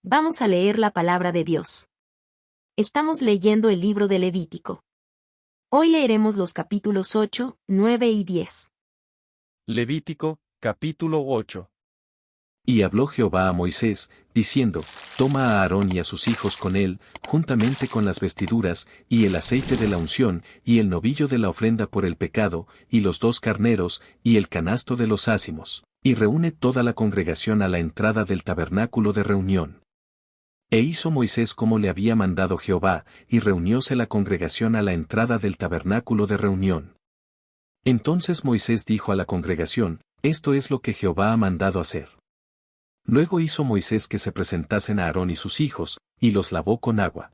Vamos a leer la palabra de Dios. Estamos leyendo el libro de Levítico. Hoy leeremos los capítulos 8, 9 y 10. Levítico, capítulo 8. Y habló Jehová a Moisés, diciendo, Toma a Aarón y a sus hijos con él, juntamente con las vestiduras, y el aceite de la unción, y el novillo de la ofrenda por el pecado, y los 2 carneros, y el canasto de los ázimos, y reúne toda la congregación a la entrada del tabernáculo de reunión. E hizo Moisés como le había mandado Jehová, y reunióse la congregación a la entrada del tabernáculo de reunión. Entonces Moisés dijo a la congregación, Esto es lo que Jehová ha mandado hacer. Luego hizo Moisés que se presentasen a Aarón y sus hijos, y los lavó con agua.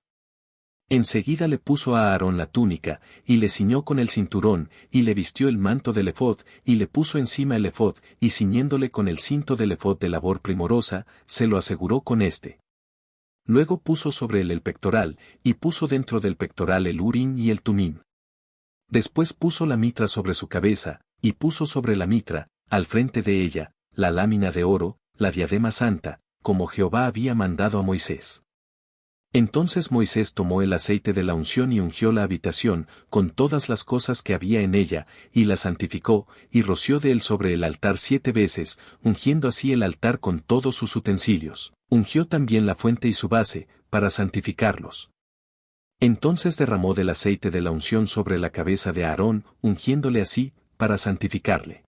Enseguida le puso a Aarón la túnica, y le ciñó con el cinturón, y le vistió el manto del ephod, y le puso encima el ephod, y ciñéndole con el cinto del ephod de labor primorosa, se lo aseguró con éste. Luego puso sobre él el pectoral, y puso dentro del pectoral el urim y el tumim. Después puso la mitra sobre su cabeza, y puso sobre la mitra, al frente de ella, la lámina de oro, la diadema santa, como Jehová había mandado a Moisés. Entonces Moisés tomó el aceite de la unción y ungió la habitación, con todas las cosas que había en ella, y la santificó, y roció de él sobre el altar 7 veces, ungiendo así el altar con todos sus utensilios. Ungió también la fuente y su base, para santificarlos. Entonces derramó del aceite de la unción sobre la cabeza de Aarón, ungiéndole así, para santificarle.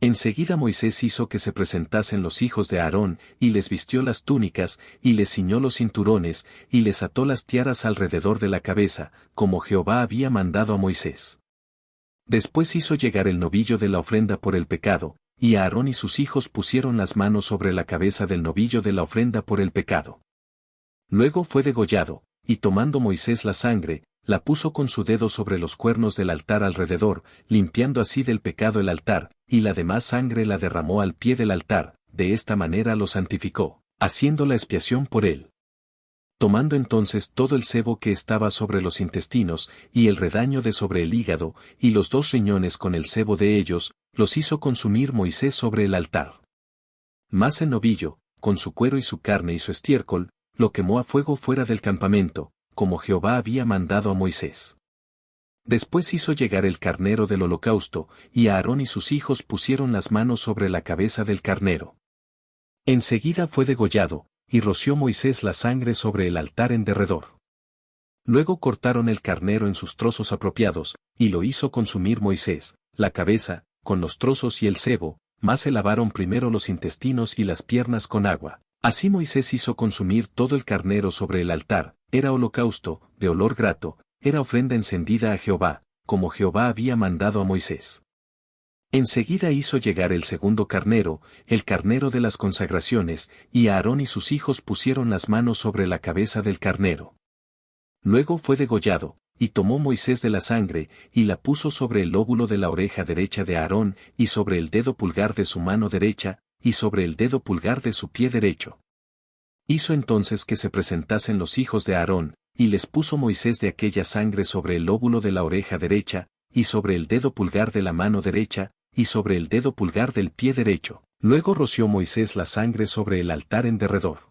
Enseguida Moisés hizo que se presentasen los hijos de Aarón, y les vistió las túnicas, y les ciñó los cinturones, y les ató las tiaras alrededor de la cabeza, como Jehová había mandado a Moisés. Después hizo llegar el novillo de la ofrenda por el pecado, y Aarón y sus hijos pusieron las manos sobre la cabeza del novillo de la ofrenda por el pecado. Luego fue degollado, y tomando Moisés la sangre, la puso con su dedo sobre los cuernos del altar alrededor, limpiando así del pecado el altar, y la demás sangre la derramó al pie del altar, de esta manera lo santificó, haciendo la expiación por él. Tomando entonces todo el sebo que estaba sobre los intestinos, y el redaño de sobre el hígado, y los 2 riñones con el sebo de ellos, los hizo consumir Moisés sobre el altar. Mas el novillo, con su cuero y su carne y su estiércol, lo quemó a fuego fuera del campamento, como Jehová había mandado a Moisés. Después hizo llegar el carnero del holocausto, y Aarón y sus hijos pusieron las manos sobre la cabeza del carnero. Enseguida fue degollado, y roció Moisés la sangre sobre el altar en derredor. Luego cortaron el carnero en sus trozos apropiados, y lo hizo consumir Moisés, la cabeza, con los trozos y el sebo, mas se lavaron primero los intestinos y las piernas con agua. Así Moisés hizo consumir todo el carnero sobre el altar, era holocausto, de olor grato, era ofrenda encendida a Jehová, como Jehová había mandado a Moisés. Enseguida hizo llegar el segundo carnero, el carnero de las consagraciones, y Aarón y sus hijos pusieron las manos sobre la cabeza del carnero. Luego fue degollado, y tomó Moisés de la sangre, y la puso sobre el lóbulo de la oreja derecha de Aarón, y sobre el dedo pulgar de su mano derecha, y sobre el dedo pulgar de su pie derecho. Hizo entonces que se presentasen los hijos de Aarón, y les puso Moisés de aquella sangre sobre el lóbulo de la oreja derecha, y sobre el dedo pulgar de la mano derecha, y sobre el dedo pulgar del pie derecho. Luego roció Moisés la sangre sobre el altar en derredor.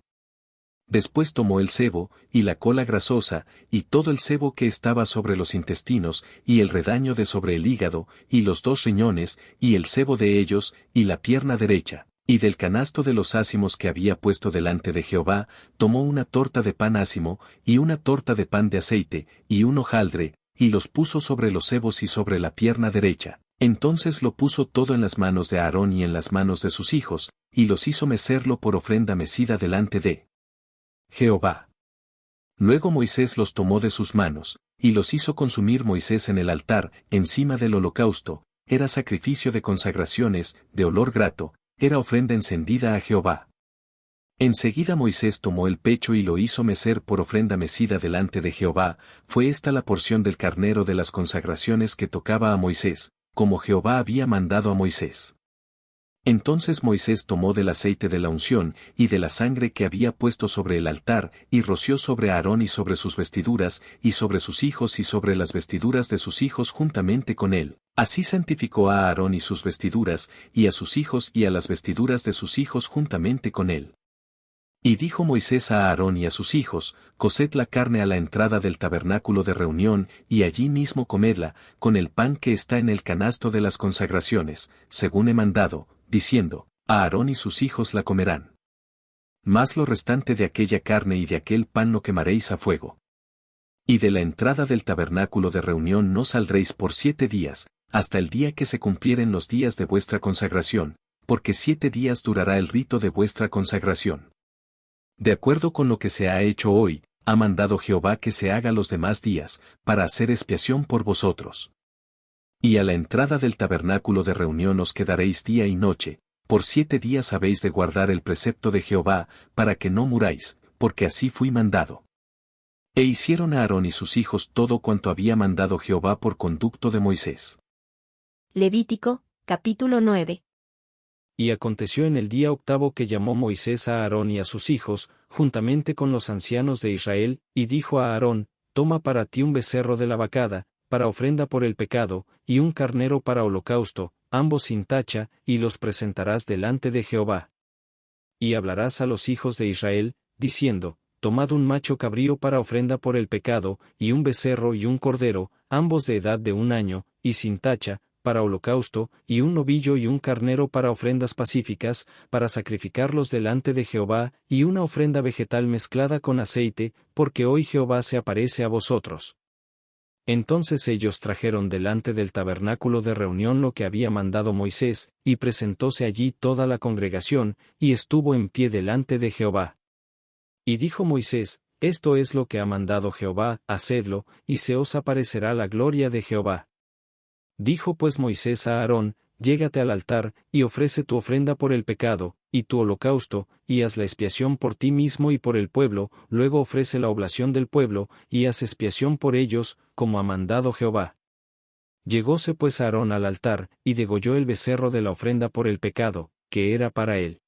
Después tomó el sebo, y la cola grasosa, y todo el sebo que estaba sobre los intestinos, y el redaño de sobre el hígado, y los 2 riñones, y el sebo de ellos, y la pierna derecha, y del canasto de los ázimos que había puesto delante de Jehová, tomó una torta de pan ázimo, y una torta de pan de aceite, y un hojaldre, y los puso sobre los sebos y sobre la pierna derecha. Entonces lo puso todo en las manos de Aarón y en las manos de sus hijos, y los hizo mecerlo por ofrenda mecida delante de Jehová. Luego Moisés los tomó de sus manos, y los hizo consumir Moisés en el altar, encima del holocausto, era sacrificio de consagraciones, de olor grato, era ofrenda encendida a Jehová. Enseguida Moisés tomó el pecho y lo hizo mecer por ofrenda mecida delante de Jehová, fue esta la porción del carnero de las consagraciones que tocaba a Moisés, como Jehová había mandado a Moisés. Entonces Moisés tomó del aceite de la unción, y de la sangre que había puesto sobre el altar, y roció sobre Aarón y sobre sus vestiduras, y sobre sus hijos y sobre las vestiduras de sus hijos juntamente con él. Así santificó a Aarón y sus vestiduras, y a sus hijos y a las vestiduras de sus hijos juntamente con él. Y dijo Moisés a Aarón y a sus hijos, coced la carne a la entrada del tabernáculo de reunión, y allí mismo comedla, con el pan que está en el canasto de las consagraciones, según he mandado, diciendo, a Aarón y sus hijos la comerán. Mas lo restante de aquella carne y de aquel pan lo quemaréis a fuego. Y de la entrada del tabernáculo de reunión no saldréis por 7 días, hasta el día que se cumplieren los días de vuestra consagración, porque 7 días durará el rito de vuestra consagración. De acuerdo con lo que se ha hecho hoy, ha mandado Jehová que se haga los demás días, para hacer expiación por vosotros. Y a la entrada del tabernáculo de reunión os quedaréis día y noche, por 7 días habéis de guardar el precepto de Jehová, para que no muráis, porque así fui mandado. E hicieron a Aarón y sus hijos todo cuanto había mandado Jehová por conducto de Moisés. Levítico, capítulo 9. Y aconteció en el día octavo que llamó Moisés a Aarón y a sus hijos, juntamente con los ancianos de Israel, y dijo a Aarón, toma para ti un becerro de la vacada, para ofrenda por el pecado, y un carnero para holocausto, ambos sin tacha, y los presentarás delante de Jehová. Y hablarás a los hijos de Israel, diciendo, tomad un macho cabrío para ofrenda por el pecado, y un becerro y un cordero, ambos de edad de 1 año, y sin tacha, para holocausto, y un novillo y un carnero para ofrendas pacíficas, para sacrificarlos delante de Jehová, y una ofrenda vegetal mezclada con aceite, porque hoy Jehová se aparece a vosotros. Entonces ellos trajeron delante del tabernáculo de reunión lo que había mandado Moisés, y presentóse allí toda la congregación, y estuvo en pie delante de Jehová. Y dijo Moisés, esto es lo que ha mandado Jehová, hacedlo, y se os aparecerá la gloria de Jehová. Dijo pues Moisés a Aarón, llégate al altar, y ofrece tu ofrenda por el pecado, y tu holocausto, y haz la expiación por ti mismo y por el pueblo, luego ofrece la oblación del pueblo, y haz expiación por ellos, como ha mandado Jehová. Llegóse pues Aarón al altar, y degolló el becerro de la ofrenda por el pecado, que era para él.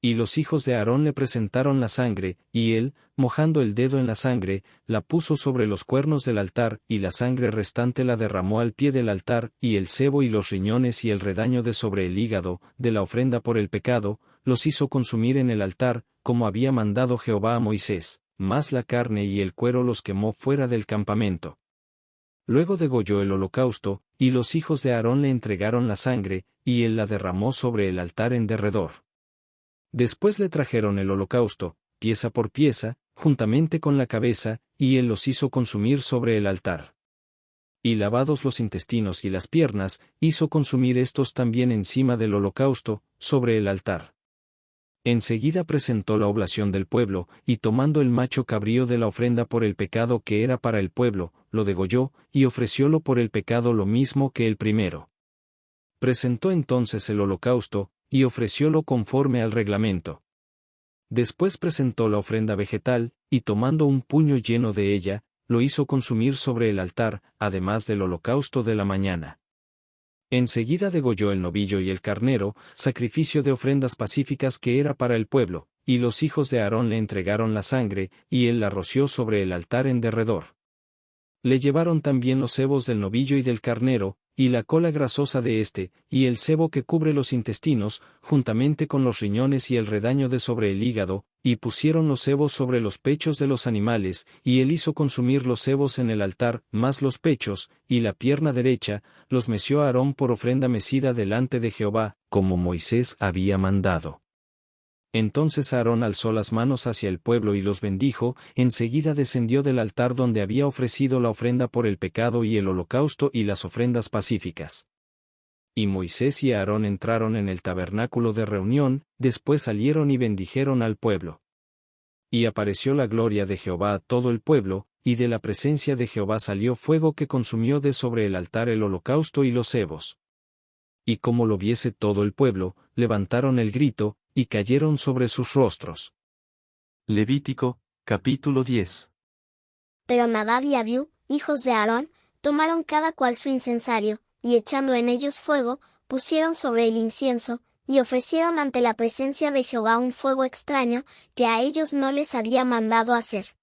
Y los hijos de Aarón le presentaron la sangre, y él, mojando el dedo en la sangre, la puso sobre los cuernos del altar, y la sangre restante la derramó al pie del altar, y el sebo y los riñones y el redaño de sobre el hígado, de la ofrenda por el pecado, los hizo consumir en el altar, como había mandado Jehová a Moisés, mas la carne y el cuero los quemó fuera del campamento. Luego degolló el holocausto, y los hijos de Aarón le entregaron la sangre, y él la derramó sobre el altar en derredor. Después le trajeron el holocausto, pieza por pieza, juntamente con la cabeza, y él los hizo consumir sobre el altar. Y lavados los intestinos y las piernas, hizo consumir estos también encima del holocausto, sobre el altar. Enseguida presentó la oblación del pueblo, y tomando el macho cabrío de la ofrenda por el pecado que era para el pueblo, lo degolló, y ofreciólo por el pecado lo mismo que el primero. Presentó entonces el holocausto, y ofreciólo conforme al reglamento. Después presentó la ofrenda vegetal, y tomando un puño lleno de ella, lo hizo consumir sobre el altar, además del holocausto de la mañana. Enseguida degolló el novillo y el carnero, sacrificio de ofrendas pacíficas que era para el pueblo, y los hijos de Aarón le entregaron la sangre, y él la roció sobre el altar en derredor. Le llevaron también los sebos del novillo y del carnero, y la cola grasosa de éste, y el sebo que cubre los intestinos, juntamente con los riñones y el redaño de sobre el hígado, y pusieron los sebos sobre los pechos de los animales, y él hizo consumir los sebos en el altar, más los pechos, y la pierna derecha, los meció Aarón por ofrenda mecida delante de Jehová, como Moisés había mandado. Entonces Aarón alzó las manos hacia el pueblo y los bendijo, enseguida descendió del altar donde había ofrecido la ofrenda por el pecado y el holocausto y las ofrendas pacíficas. Y Moisés y Aarón entraron en el tabernáculo de reunión, después salieron y bendijeron al pueblo. Y apareció la gloria de Jehová a todo el pueblo, y de la presencia de Jehová salió fuego que consumió de sobre el altar el holocausto y los sebos. Y como lo viese todo el pueblo, levantaron el grito, y cayeron sobre sus rostros. Levítico, capítulo 10. Pero Nadab y Abiú, hijos de Aarón, tomaron cada cual su incensario, y echando en ellos fuego, pusieron sobre el incienso, y ofrecieron ante la presencia de Jehová un fuego extraño, que a ellos no les había mandado hacer.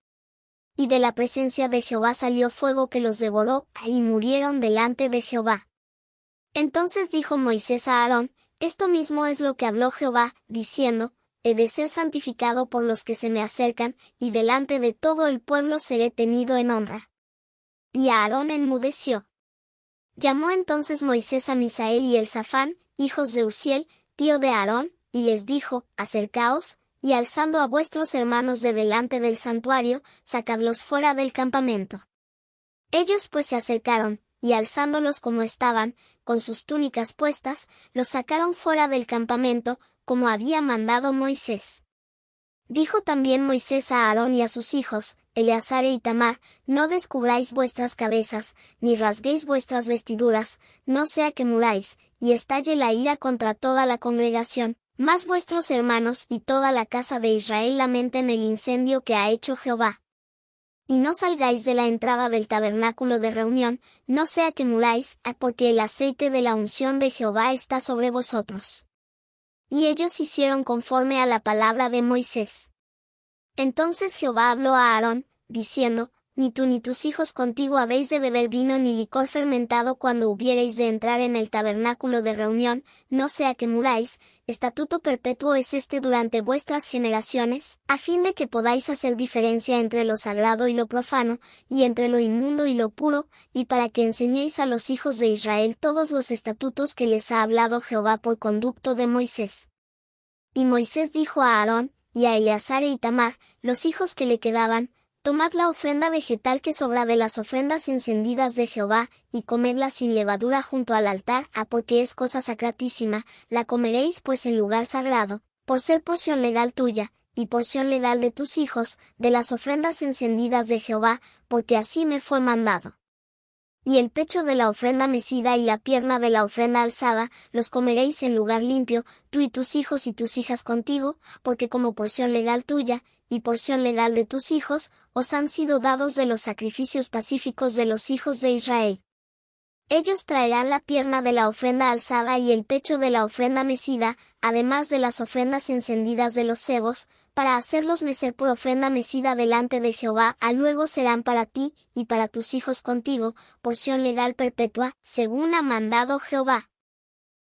Y de la presencia de Jehová salió fuego que los devoró, y murieron delante de Jehová. Entonces dijo Moisés a Aarón, esto mismo es lo que habló Jehová, diciendo, he de ser santificado por los que se me acercan, y delante de todo el pueblo seré tenido en honra. Y Aarón enmudeció. Llamó entonces Moisés a Misael y Elzafán, hijos de Uziel, tío de Aarón, y les dijo, acercaos, y alzando a vuestros hermanos de delante del santuario, sacadlos fuera del campamento. Ellos pues se acercaron, y alzándolos como estaban, con sus túnicas puestas, los sacaron fuera del campamento, como había mandado Moisés. Dijo también Moisés a Aarón y a sus hijos, Eleazar e Itamar, no descubráis vuestras cabezas, ni rasguéis vuestras vestiduras, no sea que muráis, y estalle la ira contra toda la congregación, mas vuestros hermanos y toda la casa de Israel lamenten el incendio que ha hecho Jehová. Y no salgáis de la entrada del tabernáculo de reunión, no sea que muráis, porque el aceite de la unción de Jehová está sobre vosotros. Y ellos hicieron conforme a la palabra de Moisés. Entonces Jehová habló a Aarón, diciendo, ni tú ni tus hijos contigo habéis de beber vino ni licor fermentado cuando hubiereis de entrar en el tabernáculo de reunión, no sea que muráis, estatuto perpetuo es este durante vuestras generaciones, a fin de que podáis hacer diferencia entre lo sagrado y lo profano, y entre lo inmundo y lo puro, y para que enseñéis a los hijos de Israel todos los estatutos que les ha hablado Jehová por conducto de Moisés. Y Moisés dijo a Aarón, y a Eleazar e Itamar, los hijos que le quedaban, tomad la ofrenda vegetal que sobra de las ofrendas encendidas de Jehová, y comedla sin levadura junto al altar, porque es cosa sacratísima, la comeréis pues en lugar sagrado, por ser porción legal tuya, y porción legal de tus hijos, de las ofrendas encendidas de Jehová, porque así me fue mandado. Y el pecho de la ofrenda mecida y la pierna de la ofrenda alzada, los comeréis en lugar limpio, tú y tus hijos y tus hijas contigo, porque como porción legal tuya, y porción legal de tus hijos, os han sido dados de los sacrificios pacíficos de los hijos de Israel. Ellos traerán la pierna de la ofrenda alzada y el pecho de la ofrenda mecida, además de las ofrendas encendidas de los cebos, para hacerlos mecer por ofrenda mecida delante de Jehová, luego serán para ti, y para tus hijos contigo, porción legal perpetua, según ha mandado Jehová.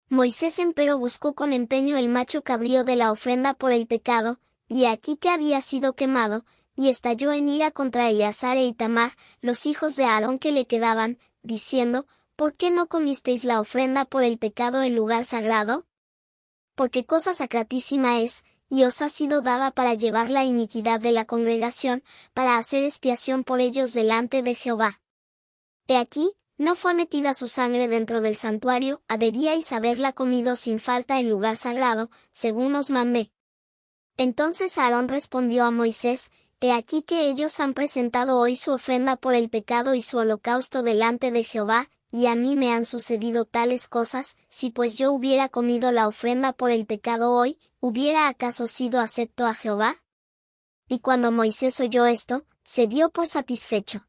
Moisés empero buscó con empeño el macho cabrío de la ofrenda por el pecado, y aquí que había sido quemado, y estalló en ira contra Eleazar e Itamar, los hijos de Aarón que le quedaban, diciendo, ¿por qué no comisteis la ofrenda por el pecado en lugar sagrado? Porque cosa sacratísima es, y os ha sido dada para llevar la iniquidad de la congregación, para hacer expiación por ellos delante de Jehová. He aquí, no fue metida su sangre dentro del santuario, debíais haberla comido sin falta en lugar sagrado, según os mandé. Entonces Aarón respondió a Moisés, he aquí que ellos han presentado hoy su ofrenda por el pecado y su holocausto delante de Jehová, y a mí me han sucedido tales cosas, si pues yo hubiera comido la ofrenda por el pecado hoy, ¿hubiera acaso sido acepto a Jehová? Y cuando Moisés oyó esto, se dio por satisfecho.